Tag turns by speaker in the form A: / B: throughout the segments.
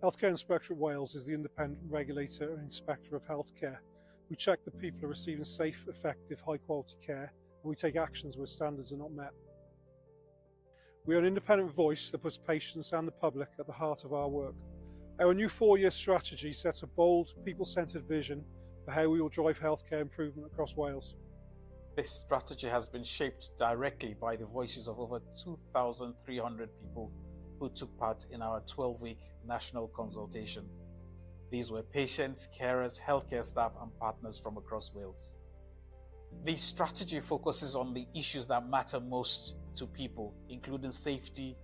A: Healthcare Inspectorate Wales is the independent regulator and inspector of healthcare. We check that people are receiving safe, effective, high-quality care, and we take actions where standards are not met. We are an independent voice that puts patients and the public at the heart of our work. Our new 4-year strategy sets a bold, people-centred vision for how we will drive healthcare improvement across Wales.
B: This strategy has been shaped directly by the voices of over 2,300 people who took part in our 12-week national consultation. These were patients, carers, healthcare staff and partners from across Wales. The strategy focuses on the issues that matter most to people, including safety,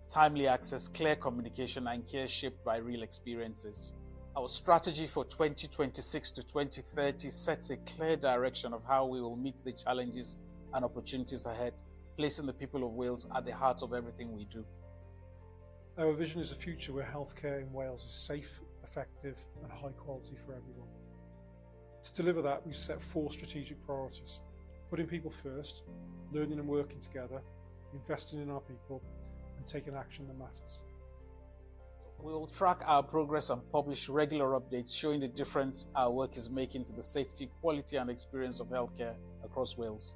B: timely access, clear communication and care shaped by real experiences. Our strategy for 2026 to 2030 sets a clear direction of how we will meet the challenges and opportunities ahead, placing the people of Wales at the heart of everything we do.
A: Our vision is a future where healthcare in Wales is safe, effective and high quality for everyone. To deliver that, we've set 4 strategic priorities: putting people first, learning and working together, investing in our people and taking action that matters.
B: We will track our progress and publish regular updates showing the difference our work is making to the safety, quality and experience of healthcare across Wales.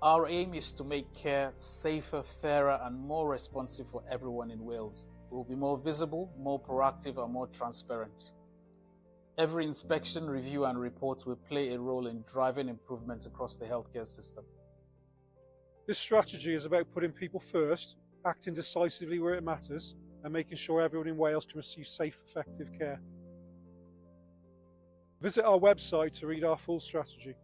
B: Our aim is to make care safer, fairer and more responsive for everyone in Wales. We will be more visible, more proactive and more transparent. Every inspection, review and report will play a role in driving improvements across the healthcare system.
A: This strategy is about putting people first, acting decisively where it matters and making sure everyone in Wales can receive safe, effective care. Visit our website to read our full strategy.